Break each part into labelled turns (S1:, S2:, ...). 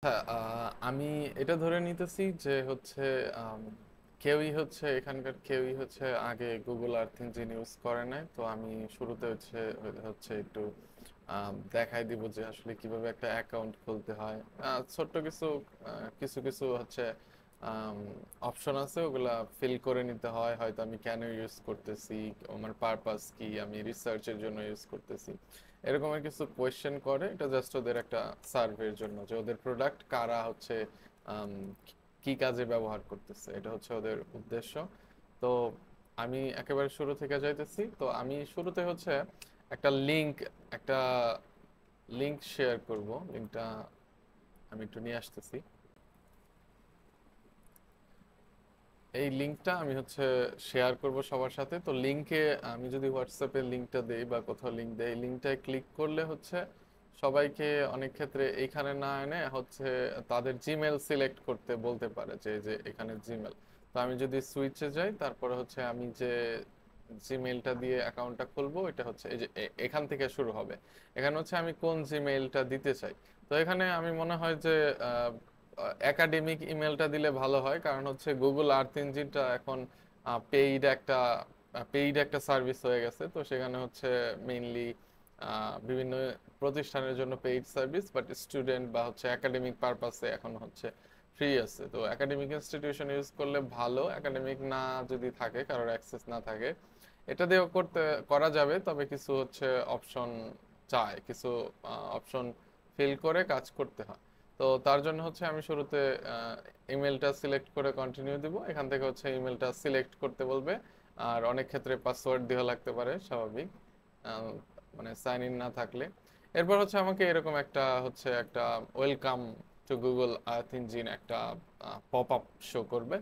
S1: আচ্ছা, আমি এটা ধরে নিতেছি যে হচ্ছে আম, কেউই হচ্ছে এখানকার কেউই হচ্ছে আগে গুগল আর্থ ইঞ্জিন ইউজ করে নাই। তো আমি শুরুতে হচ্ছে হচ্ছে একটু দেখাই দিব যে আসলে কিভাবে একটা অ্যাকাউন্ট খুলতে হয়। ছোট্ট কিছু কিছু কিছু হচ্ছে অপশন আছে, ওগুলা ফিল করে নিতে হয়। হয়তো আমি কেন ইউজ করতেছি, আমার পারপাস কি, আমি রিসার্চের জন্য ইউজ করতেছি, এরকমের কিছু কোয়েশ্চেন করে। এটা জাস্ট ওদের একটা সার্ভের জন্য, যে ওদের প্রোডাক্ট কারা হচ্ছে আম, কি কাজে ব্যবহার করতেছে, এটা হচ্ছে ওদের উদ্দেশ্য। তো আমি একেবারে শুরু থেকে যাইতেছি। তো আমি শুরুতে হচ্ছে একটা একটা লিংক শেয়ার করব। লিংকটা আমি একটু নিয়ে আসতেছি। এই লিংকটা আমি হচ্ছে শেয়ার করব সবার সাথে। তো লিংকে আমি যদি হোয়াটসঅ্যাপে লিংকটা দেই বা কোথাও লিংক দেই, লিংকটায় ক্লিক করলে হচ্ছে সবাইকে অনেক ক্ষেত্রে এইখানে না এনে হচ্ছে তাদের জিমেল সিলেক্ট করতে বলতে পারে, যে যে এখানে জিমেল। তো আমি যদি সুইচে যাই, তারপরে হচ্ছে আমি যে জিমেলটা দিয়ে অ্যাকাউন্টটা খুলবো, এটা হচ্ছে এই যে এখান থেকে শুরু হবে। এখানে হচ্ছে আমি কোন জিমেইলটা দিতে চাই। তো এখানে আমি মনে হয় যে একাডেমিক ইমেলটা দিলে ভালো হয়, কারণ হচ্ছে গুগল আর্থ ইঞ্জিনটা এখন পেইড একটা পেইড একটা সার্ভিস হয়ে গেছে। তো সেখানে হচ্ছে মেইনলি বিভিন্ন প্রতিষ্ঠানের জন্য পেইড সার্ভিস, বাট স্টুডেন্ট বা হচ্ছে একাডেমিক পারপাসে এখন হচ্ছে ফ্রি আছে। তো একাডেমিক ইনস্টিটিউশন ইউজ করলে ভালো, একাডেমিক না যদি থাকে, কারোর অ্যাক্সেস না থাকে, এটা দিয়েও করা যাবে। তবে কিছু হচ্ছে অপশন চায়, কিছু অপশন ফিল করে কাজ করতে হয়। তো তার জন্য হচ্ছে আমি শুরুতে ইমেলটা সিলেক্ট করে কন্টিনিউ দিব। এখান থেকে হচ্ছে ইমেলটা সিলেক্ট করতে বলবে। আর অনেক ক্ষেত্রে পাসওয়ার্ড দেওয়া লাগতে পারে, স্বাভাবিক, আহ, মানে সাইন ইন না থাকলে। এরপর হচ্ছে আমাকে এরকম একটা welcome to Google Earth engine একটা পপ আপ শো করবে।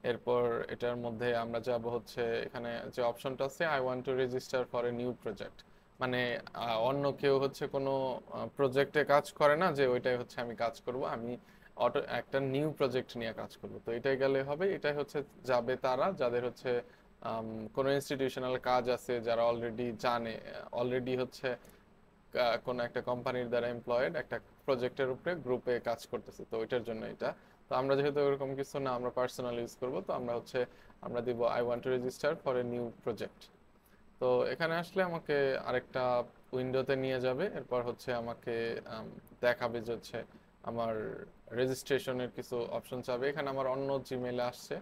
S1: এরপর এটার মধ্যে আমরা যাব হচ্ছে, এখানে যে অপশনটা আছে, I want to register for a new project. মানে অন্য কেউ হচ্ছে কোনো প্রজেক্টে কাজ করে না যে ওইটাই হচ্ছে আমি কাজ করব, আমি একটা নিউ প্রজেক্ট নিয়ে কাজ করব। তো এটাই গেলে হবে। এটাই হচ্ছে যাবে তারা যাদের হচ্ছে কোনো ইনস্টিটিউশনাল কাজ আছে, যারা অলরেডি জানে, অলরেডি হচ্ছে কোনো একটা কোম্পানির দ্বারা এমপ্লয়েড একটা প্রজেক্টের উপরে গ্রুপে কাজ করতেছে। তো ওইটার জন্য এটা। তো আমরা যেহেতু এরকম কিছু না, আমরা পার্সোনাল ইউজ করব, তো আমরা দিব I want to register for a new project. তো এখানে আসলে আমাকে আরেকটা উইন্ডোতে নিয়ে যাবে। এরপর হচ্ছে আমাকে দেখাবে যে হচ্ছে আমার রেজিস্ট্রেশনের কিছু অপশন চাবে। এখানে আমার অন্য জিমেইলে আসছে।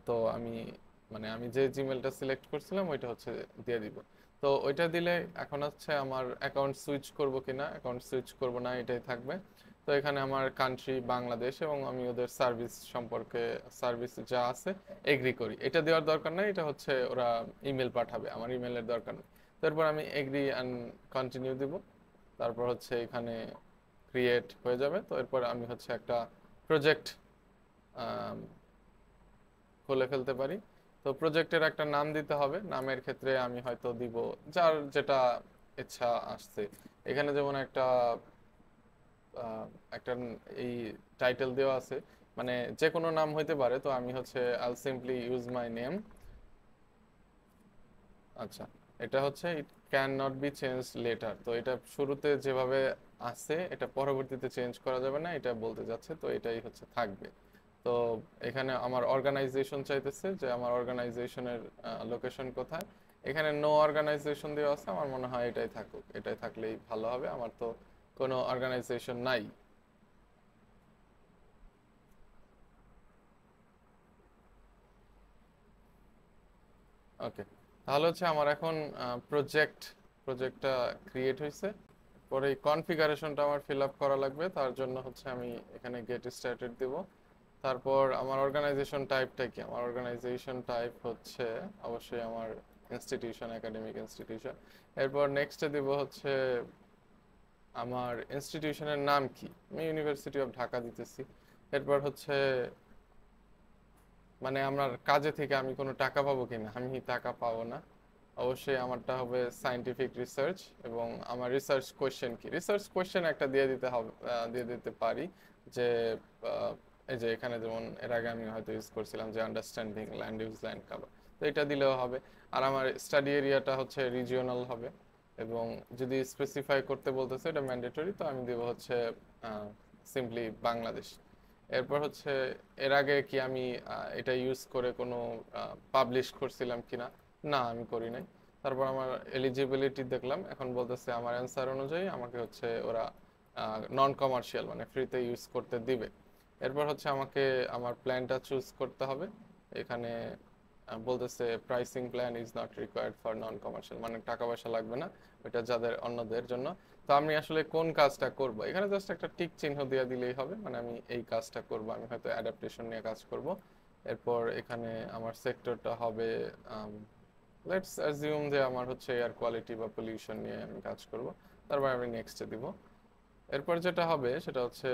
S1: তো আমি যে জিমেলটা সিলেক্ট করছিলাম ওইটা হচ্ছে দিয়ে দিব। তো ওইটা দিলে এখন হচ্ছে আমার অ্যাকাউন্ট সুইচ করব কিনা, অ্যাকাউন্ট সুইচ করব না, এটাই থাকবে। তো এখানে আমার কান্ট্রি বাংলাদেশ, এবং আমি ওদের সার্ভিস যা আছে এগ্রি করি। এটা দেওয়ার দরকার নাই, এটা হচ্ছে ওরা ইমেল পাঠাবে, আমার ইমেলের দরকার নেই। তারপর আমি এগ্রি অ্যান্ড কন্টিনিউ দিব। তারপর হচ্ছে এখানে ক্রিয়েট হয়ে যাবে। তো এরপর আমি হচ্ছে একটা প্রজেক্ট খুলে ফেলতে পারি। তো প্রজেক্টের একটা নাম দিতে হবে। নামের ক্ষেত্রে আমি হয়তো দিব যার যেটা ইচ্ছা আসছে। এখানে যেমন আহ, একটা এই টাইটেল দেওয়া আছে, মানে যে কোনো নাম হইতে পারে। তো আমি হচ্ছে I simply use my name. আচ্ছা, এটা হচ্ছে it can not be change letter. তো এটা শুরুতে যেভাবে আছে, এটা পরবর্তীতে চেঞ্জ করা যাবে না, এটা বলতে যাচ্ছে। তো এটাই হচ্ছে থাকবে। তো এখানে আমার অর্গানাইজেশন চাইতেছে, যে আমার অর্গানাইজেশনের লোকেশন কোথায়। এখানে নো অর্গানাইজেশন দেওয়া আছে, আমার মনে হয় এটাই থাকুক, এটাই থাকলেই ভালো হবে। আমার তো কোনো অর্গানাইজেশন নাই। ওকে, তাহলে হচ্ছে আমার এখন প্রজেক্টটা ক্রিয়েট হয়েছে। পরে এই কনফিগারেশনটা আমার ফিল আপ করা লাগবে। তার জন্য হচ্ছে আমি এখানে গেট স্টার্টেড দিব। তারপর আমার অর্গানাইজেশন টাইপটা কি, আমার অর্গানাইজেশন টাইপ হচ্ছে অবশ্যই আমার ইনস্টিটিউশন, একাডেমিক ইনস্টিটিউশন। এরপর নেক্সটে দিব হচ্ছে আমার ইনস্টিটিউশনের নাম কি, আমি ইউনিভার্সিটি অফ ঢাকা দিতেছি। এরপর হচ্ছে মানে আমার কাজে থেকে আমি কোনো টাকা পাবো কিনা, আমি টাকা পাবো না। অবশ্যই আমারটা হবে সায়েন্টিফিক রিসার্চ, এবং আমার রিসার্চ কোয়েশ্চেন কি, রিসার্চ কোয়েশ্চেন একটা দিয়ে দিতে হবে, দিয়ে দিতে পারি। যে আহ, এই যে এখানে যেমন এর আগে আমি হয়তো ইউজ করছিলাম যে understanding land use, land cover. তো এটা দিলেও হবে। আর আমার স্টাডি এরিয়াটা হচ্ছে রিজিওনাল হবে। এবং যদি স্পেসিফাই করতে বলতেছে এটা ম্যান্ডেটরি, তো আমি দেবো হচ্ছে সিম্পলি বাংলাদেশ। এরপর হচ্ছে এর আগে কি আমি এটা ইউজ করে কোনো পাবলিশ করছিলাম কিনা, না আমি করি নাই। তারপর আমার এলিজিবিলিটি দেখলাম, এখন বলতেছে আমার অ্যান্সার অনুযায়ী আমাকে হচ্ছে ওরা নন কমার্শিয়াল মানে ফ্রিতে ইউজ করতে দিবে। এরপর হচ্ছে আমাকে আমার প্ল্যানটা চুজ করতে হবে। এখানে বলতেছে pricing plan is not required for non commercial, মানে টাকা পয়সা লাগবে না, ওইটা যাদের অন্যদের জন্য। তো আমি আসলে কোন কাজটা করব, এখানে জাস্ট একটা টিক চিহ্ন দিয়ে দিলেই হবে, মানে আমি এই কাজটা করব, আমি হয়তো অ্যাডাপ্টেশন নিয়ে কাজ করব। এরপর এখানে আমার সেক্টরটা হবে লেটস অ্যাজিউম যে আমার হচ্ছে এয়ার কোয়ালিটি বা পলিউশন নিয়ে আমি কাজ করব। তারপর আমি নেক্সটে দিব। এরপর যেটা হবে সেটা হচ্ছে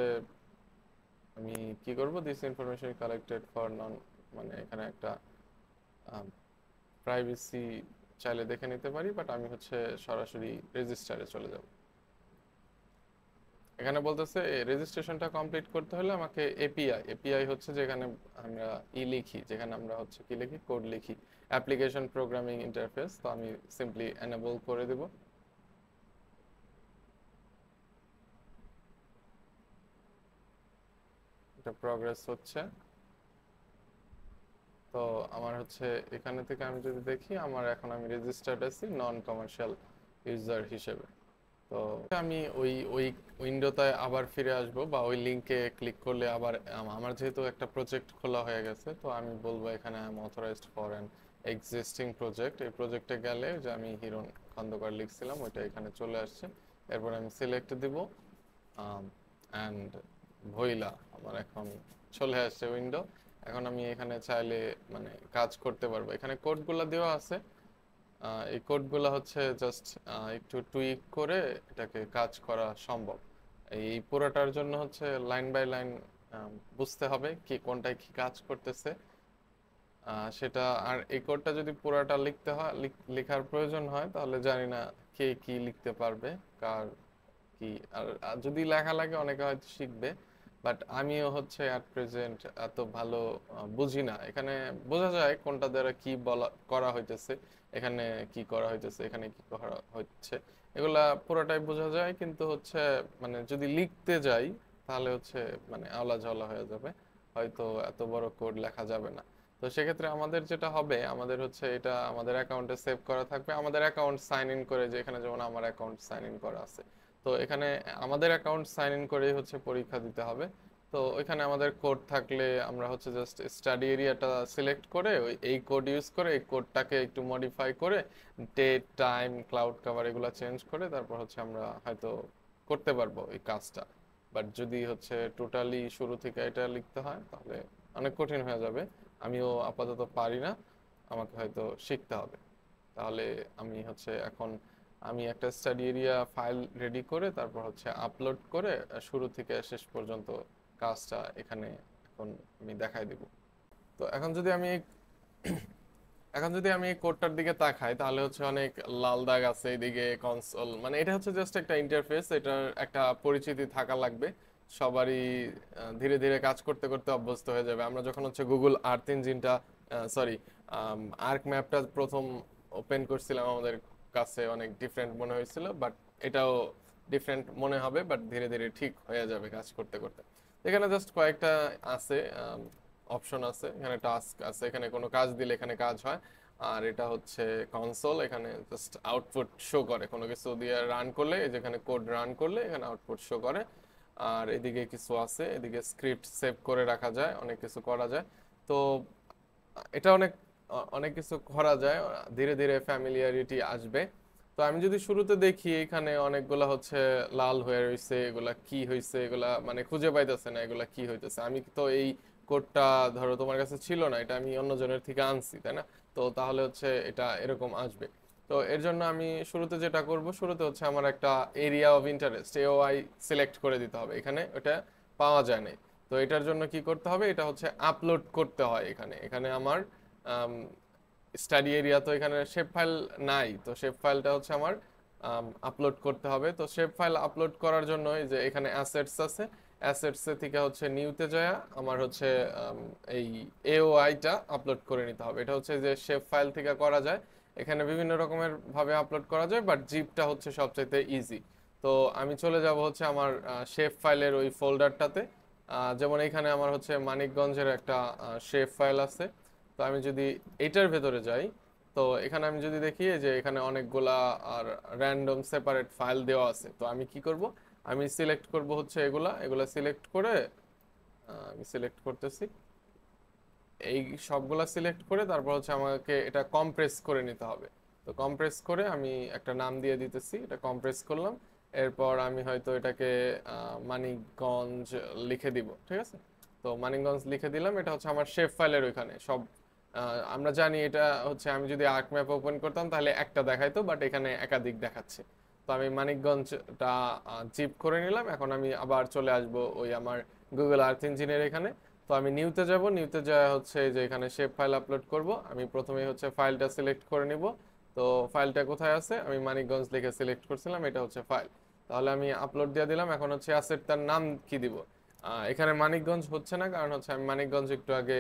S1: আমি কি করব, দিস ইনফরমেশন কালেক্টেড ফর নন, মানে এখানে একটা প্রাইভেসি চাইলে দেখে নিতে পারি, বাট আমি হচ্ছে সরাসরি রেজিস্টারে চলে যাব। এখানে বলতেছে রেজিস্ট্রেশনটা কমপ্লিট করতে হলে আমাকে এপিআই, এপিআই হচ্ছে যেখানে আমরা লিখি, যেখানে আমরা হচ্ছে কি লিখি, কোড লিখি, অ্যাপ্লিকেশন প্রোগ্রামিং ইন্টারফেস। তো আমি সিম্পলি এনেবল করে দেব। এটা প্রগ্রেস হচ্ছে। তো আমার হচ্ছে এখানে থেকে আমি যদি দেখি, আমার এখন আমি রেজিস্টার্ড আছি নন কমার্শিয়াল ইউজার হিসেবে। তো আমি ওই ওই উইন্ডোতে আবার ফিরে আসব, বা ওই লিংকে ক্লিক করলে আবার আমার যেহেতু একটা প্রজেক্ট খোলা হয়ে গেছে, তো আমি বলবো এখানে I am authorised for an existing project. এই প্রজেক্টে গেলে যে আমি হিরণ খন্দকার লিখছিলাম ওইটা এখানে চলে আসছে। এরপর আমি সিলেক্ট দিব অ্যান্ড ভইলা আমার এখন চলে আসছে উইন্ডো। এখন আমি এখানে চাইলে মানে কাজ করতে পারবো, এখানে কোডগুলো দেওয়া আছে। এই কোডগুলো হচ্ছে জাস্ট একটু টুইক করে এটাকে কাজ করা সম্ভব। এই পুরোটার জন্য হচ্ছে লাইন বাই লাইন বুঝতে হবে কি কোনটায় কি কাজ করতেছে সেটা। আর এই কোডটা যদি পুরোটা লিখতে হয়, লেখার প্রয়োজন হয়, তাহলে জানি না কে কি লিখতে পারবে, কার কি। আর যদি লেখা লাগে অনেকে হয়তো শিখবে, বাট আমিও হচ্ছে অ্যাট প্রেজেন্ট এত ভালো বুঝি না। এখানে বোঝা যায় কোনটা দ্বারা কি বলা করা হইতেছে, এখানে কি করা হইতেছে, এখানে কি করা হচ্ছে, এগুলা পুরোটাই বোঝা যায়। কিন্তু হচ্ছে মানে যদি লিখতে যাই তাহলে হচ্ছে মানে আওলা ঝাওলা হয়ে যাবে, হয়তো এত বড় কোড লেখা যাবে না। তো সেক্ষেত্রে আমাদের যেটা হবে, আমাদের হচ্ছে এটা আমাদের অ্যাকাউন্টে সেভ করা থাকবে, আমাদের অ্যাকাউন্ট সাইন ইন করে, যে এখানে যেমন আমার অ্যাকাউন্ট সাইন ইন করা আছে, তো এখানে আমাদের অ্যাকাউন্ট সাইন ইন করেই হচ্ছে পরীক্ষা দিতে হবে। তো ওইখানে আমাদের কোড থাকলে আমরা হচ্ছে জাস্ট স্টাডি এরিয়াটা সিলেক্ট করে ওই এই কোড ইউজ করে এই কোডটাকে একটু মডিফাই করে ডেট টাইম ক্লাউড কভার এগুলো চেঞ্জ করে তারপর হচ্ছে আমরা হয়তো করতে পারবো এই কাজটা। বাট যদি হচ্ছে টোটালি শুরু থেকে এটা লিখতে হয় তাহলে অনেক কঠিন হয়ে যাবে, আমিও আপাতত পারি না, আমাকে হয়তো শিখতে হবে। তাহলে আমি হচ্ছে এখন আমি একটা স্টাডি এরিয়া ফাইল রেডি করে তারপর হচ্ছে আপলোড করে শুরু থেকে শেষ পর্যন্ত কাজটা এখানে এখন আমি দেখাই দিব। তো এখন যদি আমি এই কোডটার দিকে তাকাই তাহলে হচ্ছে অনেক লাল দাগ আছে এদিকে কনসোল, মানে এটা হচ্ছে জাস্ট একটা ইন্টারফেস, এটার একটা পরিচিতি থাকা লাগবে সবারই। ধীরে ধীরে কাজ করতে করতে অভ্যস্ত হয়ে যাবে। আমরা যখন হচ্ছে গুগল আর্থ ইঞ্জিনটা সরি আর্ক ম্যাপটা প্রথম ওপেন করছিলাম আমাদের কাছে অনেক ডিফারেন্ট মনে হয়েছিল, বাট এটাও ডিফারেন্ট মনে হবে, বাট ধীরে ধীরে ঠিক হয়ে যাবে কাজ করতে করতে। এখানে জাস্ট কয়েকটা আছে অপশন আছে, এখানে টাস্ক আছে, এখানে কোনো কাজ দিলে এখানে কাজ হয়। আর এটা হচ্ছে কনসোল, এখানে জাস্ট আউটপুট শো করে, কোনো কিছু দিয়ে রান করলে, যেখানে কোড রান করলে এখানে আউটপুট শো করে। আর এদিকে কিছু আছে, এদিকে স্ক্রিপ্ট সেভ করে রাখা যায়, অনেক কিছু করা যায়। তো এটা অনেক অনেক কিছু করা যায়, ধীরে ধীরে ফ্যামিলিয়ারিটি আসবে। তো আমি যদি শুরুতে দেখি এখানে অনেকগুলা হচ্ছে লাল হয়ে রয়েছে, এগুলা কি হয়েছে, এগুলা মানে খুঁজে পাইতেছে না এগুলা কি হইতেছে। আমি তো এই কোডটা ধরো তোমার কাছে ছিল না, এটা আমি অন্যজনের থেকে আনছি, তাই না? তো তাহলে হচ্ছে এটা এরকম আসবে। তো এর জন্য আমি শুরুতে যেটা করব, শুরুতে হচ্ছে আমার একটা area of interest AOI select করে দিতে হবে, এখানে ওটা পাওয়া যায় না। তো এটার জন্য কি করতে হবে, এটা হচ্ছে আপলোড করতে হয় এখানে। এখানে আমার স্টাডি এরিয়া, তো এখানে শেপ ফাইল নাই, তো শেপ ফাইলটা হচ্ছে আমার আপলোড করতে হবে। তো শেপ ফাইল আপলোড করার জন্য এই যে এখানে অ্যাসেটস আছে, অ্যাসেটস থেকে হচ্ছে নিউতে যায় আমার হচ্ছে এই এওআইটা আপলোড করে নিতে হবে। এটা হচ্ছে যে শেপ ফাইল থেকে করা যায়, এখানে বিভিন্ন রকমের ভাবে আপলোড করা যায়, বাট জিপটা হচ্ছে সবচাইতে ইজি। তো আমি চলে যাব হচ্ছে আমার শেপ ফাইলের ওই ফোল্ডারটাতে। যেমন এখানে আমার হচ্ছে মানিকগঞ্জের একটা শেপ ফাইল আছে। তো আমি যদি এটার ভেতরে যাই, তো এখানে আমি যদি দেখি যে এখানে অনেকগুলা আর র্যান্ডম সেপারেট ফাইল দেওয়া আছে। তো আমি কি করব, আমি সিলেক্ট করব হচ্ছে এগুলা এগুলা সিলেক্ট করে আমি সিলেক্ট করতেছি, এই সবগুলা সিলেক্ট করে তারপর হচ্ছে আমাকে এটা কম্প্রেস করে নিতে হবে। তো কম্প্রেস করে আমি একটা নাম দিয়ে দিতেছি, এটা কম্প্রেস করলাম। এরপর আমি হয়তো এটাকে মানিকগঞ্জ লিখে দিব, ঠিক আছে। তো মানিকগঞ্জ লিখে দিলাম, এটা হচ্ছে আমার শেপ ফাইলের ওইখানে সব। আমরা জানি এটা হচ্ছে আমি যদি আর্ক ম্যাপ ওপেন করতাম তাহলে একটা দেখাইতো, বাট এখানে একাধিক দেখাচ্ছে। তো আমি মানিকগঞ্জটা জিপ করে নিলাম। এখন আমি আবার চলে আসব ওই আমার গুগল আর্থ ইঞ্জিনের এখানে। তো আমি নিউতে যাব, নিউতে যাওয়া হচ্ছে যে এখানে শেপ ফাইল আপলোড করব। আমি প্রথমেই হচ্ছে ফাইলটা সিলেক্ট করে নিব। তো ফাইলটা কোথায় আছে, আমি মানিকগঞ্জ লিখে সিলেক্ট করছিলাম, এটা হচ্ছে ফাইল। তাহলে আমি আপলোড দিয়ে দিলাম। এখন হচ্ছে অ্যাসেট তার নাম কি দিব, এখানে মানিকগঞ্জ হচ্ছে না, কারণ হচ্ছে আমি মানিকগঞ্জ একটু আগে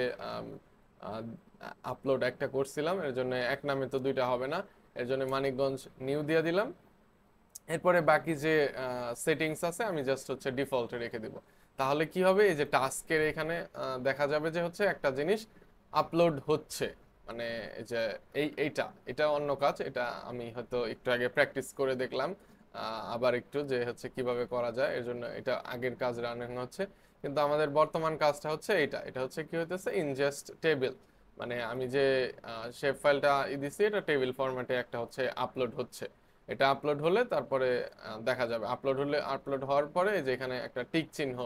S1: আপলোড একটা করছিলাম, এর জন্য এক নামে তো দুইটা হবে না, এর জন্য মানিকগঞ্জ নিউ দিয়ে দিলাম। এরপরে বাকি যে সেটিংস আছে আমি জাস্ট হচ্ছে ডিফল্টে রেখে দিব। তাহলে কি হবে, এই যে টাস্কের এখানে দেখা যাবে যে হচ্ছে একটা জিনিস আপলোড হচ্ছে, মানে এই যে এইটা এটা অন্য কাজ, এটা আমি হয়তো একটু আগে প্র্যাকটিস করে দেখলাম আবার একটু যে হচ্ছে কিভাবে করা যায়, এর জন্য এটা আগের কাজ রানিং হচ্ছে। কিন্তু আমাদের বর্তমান কাজটা হচ্ছে এটা হচ্ছে কি হইতেছে, ইনজাস্ট টেবিল, মানে আমি যে শেপ ফাইলটা দিছি এটা টেবিল ফরম্যাটে একটা হচ্ছে আপলোড হচ্ছে। এটা আপলোড হলে তারপরে দেখা যাবে, আপলোড হওয়ার পরে যে এখানে একটা টিক চিহ্ন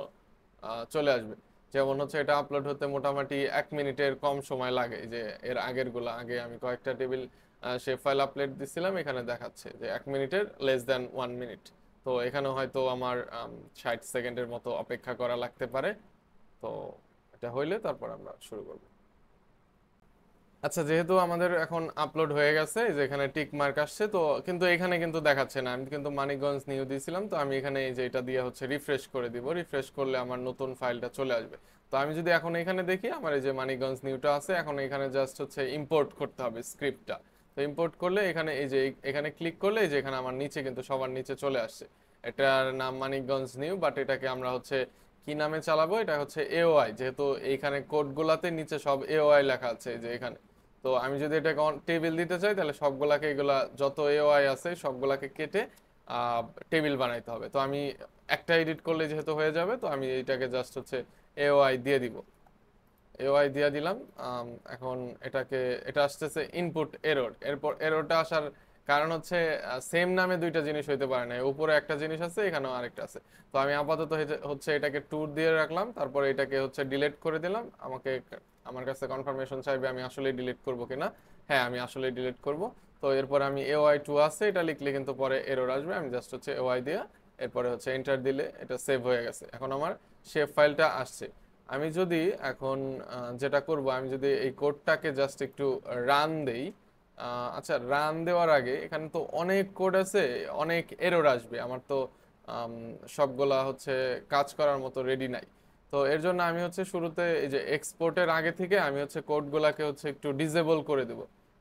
S1: চলে আসবে। যেমন হচ্ছে এটা আপলোড হতে মোটামুটি 1 মিনিটের কম সময় লাগে। এই যে এর আগের গুলা, আগে আমি কয়েকটা টেবিল শেপ ফাইল আপলোড দিছিলাম, এখানে দেখাচ্ছে যে 1 মিনিটের লেস দ্যান 1 মিনিট। তো এখানে হয়তো আমার 60 সেকেন্ডের মতো অপেক্ষা করা লাগতে পারে। তো এটা হইলে তারপর আমরা শুরু করবো। আচ্ছা, যেহেতু আমাদের এখন আপলোড হয়ে গেছে, এই যে এখানে টিক মার্ক আসছে, তো কিন্তু এখানে কিন্তু দেখাচ্ছে না, আমি কিন্তু মানিকগঞ্জ নিউ দিয়েছিলাম। তো আমি এখানে এই যে এটা দিয়ে হচ্ছে রিফ্রেশ করে দিব, রিফ্রেশ করলে আমার নতুন ফাইলটা চলে আসবে। তো আমি যদি এখন এখানে দেখি আমার এই যে মানিকগঞ্জ নিউটা আছে, এখন এখানে জাস্ট হচ্ছে ইম্পোর্ট করতে হবে স্ক্রিপ্টটা। তো ইম্পোর্ট করলে এখানে এই যে এখানে ক্লিক করলে এই যে এখানে আমার নিচে কিন্তু সবার নিচে চলে আসছে। এটার নাম মানিকগঞ্জ নিউ, বাট এটাকে আমরা হচ্ছে কি নামে চালাবো, এটা হচ্ছে এওআই, যেহেতু এইখানে কোডগুলাতে নিচে সব এওআই লেখা আছে এই যে এখানে। তো আমি যদি এটাকে টেবিল দিতে চাই তাহলে সবগুলাকে এগুলা যত এওআই আছে সবগুলাকে কেটে টেবিল বানাইতে হবে। তো আমি একটা এডিট করলে যেহেতু হয়ে যাবে, তো আমি এটাকে জাস্ট হচ্ছে এওআই দিয়ে দিব, এওআই দিয়ে দিলাম। এখন এটাকে, এটা আসতেছে ইনপুট এরর। এরপর এররটা আসার কারণ হচ্ছে সেম নামে দুইটা জিনিস হইতে পারে না, উপরে একটা জিনিস আছে এখানেও আরেকটা আছে। তো আমি আপাতত হচ্ছে এটাকে ট্যুর দিয়ে রাখলাম, তারপরে এটাকে হচ্ছে ডিলিট করে দিলাম। আমার কাছে কনফার্মেশন চাইবে আমি আসলে ডিলিট করব কিনা। হ্যাঁ, আমি আসলে ডিলিট করব। তো এরপর আমি এওআই টু আছে এটা লিখলে কিন্তু পরে এরর আসবে, আমি জাস্ট হচ্ছে এওআই দিয়ে এরপরে হচ্ছে এন্টার দিলে এটা সেভ হয়ে গেছে। এখন আমার শেপ ফাইলটা আসছে। আমি যদি এখন যেটা করব, আমি যদি এই কোডটাকে জাস্ট একটু রান দেই। আচ্ছা, রান দেওয়ার আগে এখানে তো অনেক কোড আছে, অনেক এরর আসবে, আমার তো আম, সবগুলা হচ্ছে কাজ করার মতো রেডি নাই। তো এর জন্য আমি হচ্ছে শুরুতে এই যে এক্সপোর্টের আগে থেকে আমি হচ্ছে কোডগুলাকে হচ্ছে একটু ডিসেবল করে দেব।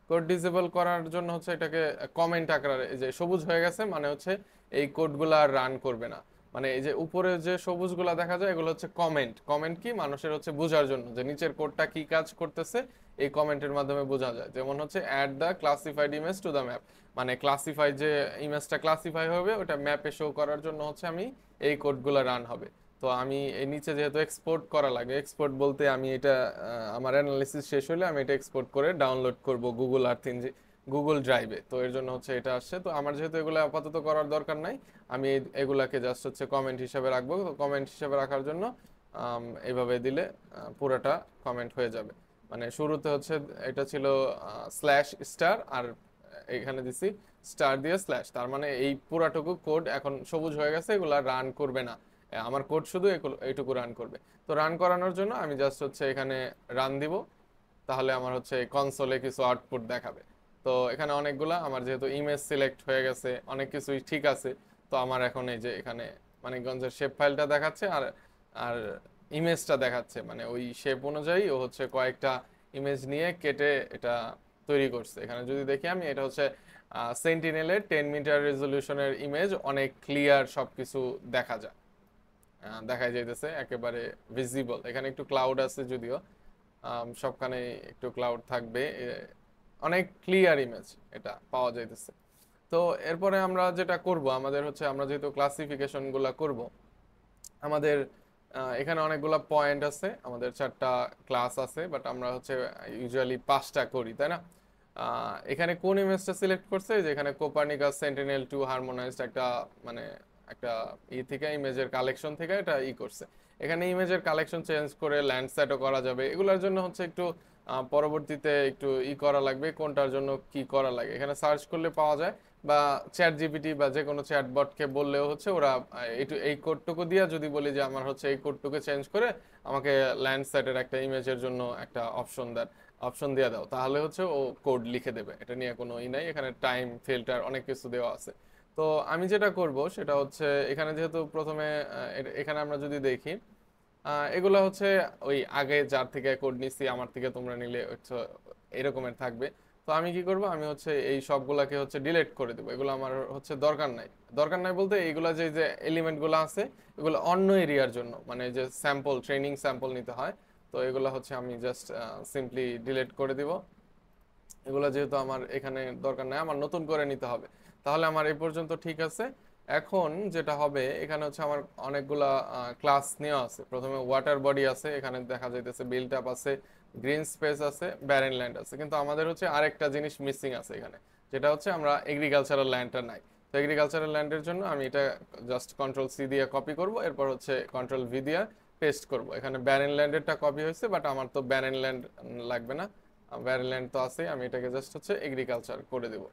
S1: কোড ডিসেবল করার জন্য হচ্ছে এটাকে কমেন্ট আকারে, এই যে সবুজ হয়ে গেছে মানে হচ্ছে এই কোডগুলা আর রান করবে না। মানে এই যে উপরে যে সবুজগুলা দেখা যায় এগুলো হচ্ছে কমেন্ট। কমেন্ট কি, মানুষের হচ্ছে বোঝার জন্য যে নিচের কোডটা কি কাজ করতেছে এই কমেন্টের মাধ্যমে বোঝা যায়। যেমন হচ্ছে add the classified image to the map, মানে ক্লাসিফাই যে ইমেজটা ক্লাসিফাই হবে ওটা ম্যাপে শো করার জন্য হচ্ছে আমি এই কোডগুলো রান হবে। তো আমি এই নিচে যেহেতু এক্সপোর্ট করা লাগে, এক্সপোর্ট বলতে আমি এটা আমার অ্যানালিসিস শেষ হলে আমি এটা এক্সপোর্ট করে ডাউনলোড করব গুগল আর্থ ইঞ্জিন, গুগল ড্রাইভে। তো এর জন্য হচ্ছে এটা আসছে। তো আমার যেহেতু এগুলো আপাতত করার দরকার নাই, আমি এগুলাকে জাস্ট হচ্ছে কমেন্ট হিসেবে রাখবো। তো কমেন্ট হিসেবে রাখার জন্য এইভাবে দিলে পুরোটা কমেন্ট হয়ে যাবে। মানে শুরুতে হচ্ছে এটা ছিল স্ল্যাশ স্টার, আর এখানে দিছি স্টার দিয়ে স্ল্যাশ, তার মানে এই পুরাটুকু কোড এখন সবুজ হয়ে গেছে, এগুলা রান করবে না। আমার কোড শুধু এইটুকু রান করবে। তো রান করানোর জন্য আমি জাস্ট হচ্ছে এখানে রান দিব, তাহলে আমার হচ্ছে কনসোলে কিছু আউটপুট দেখাবে। তো এখানে অনেকগুলা আমার যেহেতু ইমেজ সিলেক্ট হয়ে গেছে, অনেক কিছুই ঠিক আছে। তো আমার এখন এই যে এখানে মানিকগঞ্জের শেপ ফাইলটা দেখাচ্ছে, আর আর ইমেজটা দেখাচ্ছে, মানে ওই শেপ অনুযায়ী ও হচ্ছে কয়েকটা ইমেজ নিয়ে কেটে এটা তৈরি করছে। এখানে যদি দেখি আমি, এটা হচ্ছে সেন্টিনেলের 10 মিটার রেজলিউশনের ইমেজ অনেক ক্লিয়ার সবকিছু দেখা যায়, দেখা যাইতেছে একেবারে ভিজিবল। এখানে একটু ক্লাউড আছে যদিও, সবখানে একটু ক্লাউড থাকবে, অনেক ক্লিয়ার ইমেজ এটা পাওয়া যাইতেছে। তো এরপরে আমরা যেটা করব, আমাদের হচ্ছে আমরা যেহেতু ক্লাসিফিকেশন গুলা করব, আমাদের এখানে অনেকগুলা পয়েন্ট আছে, আমাদের 4টা ক্লাস আছে, বাট আমরা হচ্ছে ইউজুয়ালি 5টা করি, তাই না? এখানে কোন ইমেজটা সিলেক্ট করছে, যে এখানে কোপারনিকাস সেন্টিনেল 2 হারমোনাইজড একটা, মানে একটা থেকে ইমেজের কালেকশন থেকে এটা করছে। এখানে ইমেজের কালেকশন চেঞ্জ করে ল্যান্ডসেটও করা যাবে, এগুলোর জন্য হচ্ছে একটু পরবর্তীতে একটু করা লাগবে, কোনটার জন্য কি করা লাগে এখানে সার্চ করলে পাওয়া যায়, বা চ্যাট জিপিটি বা যে কোনো চ্যাটবটকে বললেও হচ্ছে ওরা এই কোডটুকু দিয়ে যদি বলি যে আমার হচ্ছে এই কোডটুকু চেঞ্জ করে আমাকে ল্যান্ডসেটের একটা ইমেজের জন্য একটা অপশন দিয়ে দাও, তাহলে হচ্ছে ও কোড লিখে দেবে। এটা নিয়ে কোনো নাই, এখানে টাইম ফিল্টার অনেক কিছু দেওয়া আছে। তো আমি যেটা করব সেটা হচ্ছে, এখানে যেহেতু প্রথমে এখানে আমরা যদি দেখি, এগুলো হচ্ছে ওই আগে যার থেকে কোড নিছি আমার থেকে তোমরা নিলে হচ্ছে এরকমের থাকবে। তো আমি কি করব, আমি হচ্ছে এই সবগুলাকে হচ্ছে ডিলিট করে দেবো, এগুলো আমার হচ্ছে দরকার নাই। দরকার নাই বলতে এইগুলা যে যে এলিমেন্টগুলো আছে এগুলো অন্য এরিয়ার জন্য, মানে যে স্যাম্পল ট্রেনিং স্যাম্পল নিতে হয়, তো এগুলো হচ্ছে আমি জাস্ট সিম্পলি ডিলিট করে দিব। এগুলো যেহেতু আমার এখানে দরকার নাই, আমার নতুন করে নিতে হবে। তাহলে আমার এই পর্যন্ত ঠিক আছে। এখন যেটা হবে, এখানে হচ্ছে আমার অনেকগুলা ক্লাস নেওয়া আছে। প্রথমে ওয়াটার বডি আছে, এখানে দেখা যাইতেছে বিল্ট আপ আছে, গ্রিন স্পেস আছে, ব্যারেন ল্যান্ড আছে, কিন্তু আমাদের হচ্ছে আরেকটা জিনিস মিসিং আছে এখানে, যেটা হচ্ছে আমরা এগ্রিকালচারাল ল্যান্ডটা নাই। তো এগ্রিকালচারাল ল্যান্ডের জন্য আমি এটা জাস্ট কন্ট্রোল সি দিয়ে কপি করব, এরপর হচ্ছে কন্ট্রোল ভি দিয়ে পেস্ট করব। এখানে ব্যারেন ল্যান্ডেরটা কপি হয়েছে, বাট আমার তো ব্যারেন ল্যান্ড লাগবে না, ভ্যারিল্যান্ড তো আছে, আমি এটাকে জাস্ট হচ্ছে এগ্রিকালচার করে দেব।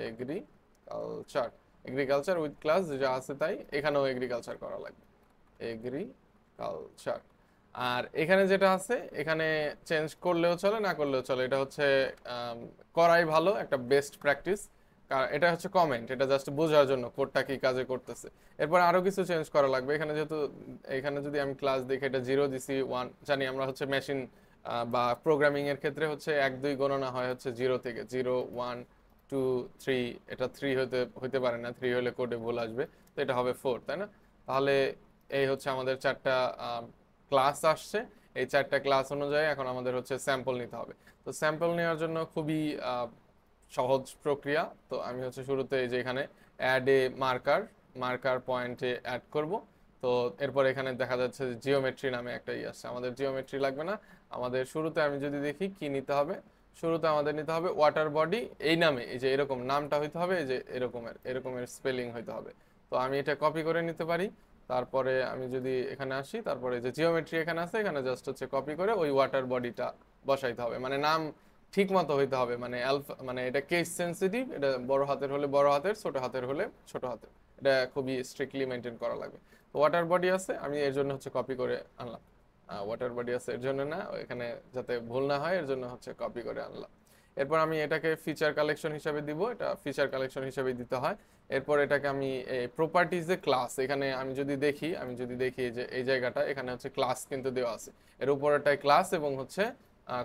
S1: এগ্রিকালচার, এগ্রিকালচার উইথ ক্লাস যা আছে তাই এখানেও এগ্রিকালচার করা লাগবে, এগ্রিকালচার। আর এখানে যেটা আছে এখানে চেঞ্জ করলেও চলে না করলেও চলে, এটা হচ্ছে করাই ভালো, একটা বেস্ট প্র্যাকটিস। এটা হচ্ছে কমেন্ট, এটা জাস্ট বোঝার জন্য কোডটা কি কাজে করতেছে। এরপর আরো কিছু চেঞ্জ করা লাগবে এখানে, যেহেতু এখানে যদি আমি ক্লাস দেখি এটা 0 দিছি 1, জানি আমরা হচ্ছে মেশিন বা প্রোগ্রামিং এর ক্ষেত্রে হচ্ছে 1 2 গণনা হয় হচ্ছে 0 থেকে, 0 1 2 3, এটা 3 হতে হতে পারে না, 3 হলে কোডে ভুল আসবে, তো এটা হবে 4, তাই না? তাহলে এই হচ্ছে আমাদের 4টা ক্লাস আসছে। এই 4টা ক্লাস অনুযায়ী এখন আমাদের হচ্ছে স্যাম্পল নিতে হবে। তো স্যাম্পল নেওয়ার জন্য খুবই সহজ প্রক্রিয়া। তো আমি হচ্ছে শুরুতে এই যে এখানে অ্যাড এ মার্কার, মার্কার পয়েন্টে অ্যাড করব। তো এরপর এখানে দেখা যাচ্ছে যে জিওমেট্রি নামে একটা আসছে, আমাদের জিওমেট্রি লাগবে না। আমাদের শুরুতে আমি যদি দেখি কি নিতে হবে, শুরুতে আমাদের নিতে হবে ওয়াটার বডি এই নামে, এই যে এরকম নামটা হইতে হবে, এই যে এরকমের স্পেলিং হইতে হবে। তো আমি এটা কপি করে নিতে পারি। তারপরে আমি যদি এখানে আসি, তারপরে যে জিওমেট্রি এখানে আছে, এখানে জাস্ট হচ্ছে কপি করে ওই ওয়াটার বডিটা বসাইতে হবে, মানে নাম ঠিক মতো হইতে হবে, মানে অ্যালফা, মানে এটা কেস সেনসিটিভ, এটা বড় হাতের হলে বড় হাতের, ছোট হাতের হলে ছোট হাতের, এটা খুবই স্ট্রিক্টলি মেনটেন করা লাগবে। তো ওয়াটার বডি আছে, আমি এর জন্য হচ্ছে কপি করে আনলাম। ওয়াটার বডি আছে এর জন্য না, এখানে যাতে ভুল না হয় এর জন্য হচ্ছে কপি করে আনলাম। এরপর আমি এটাকে ফিচার কালেকশন হিসাবে দিব, এটা ফিচার কালেকশন হিসাবে দিতে হয়। এরপর এটাকে আমি প্রপার্টিজ এ ক্লাস, এখানে আমি যদি দেখি যে এই জায়গাটা এখানে হচ্ছে ক্লাস কিন্তু দেওয়া আছে, এর উপরটায় ক্লাস এবং হচ্ছে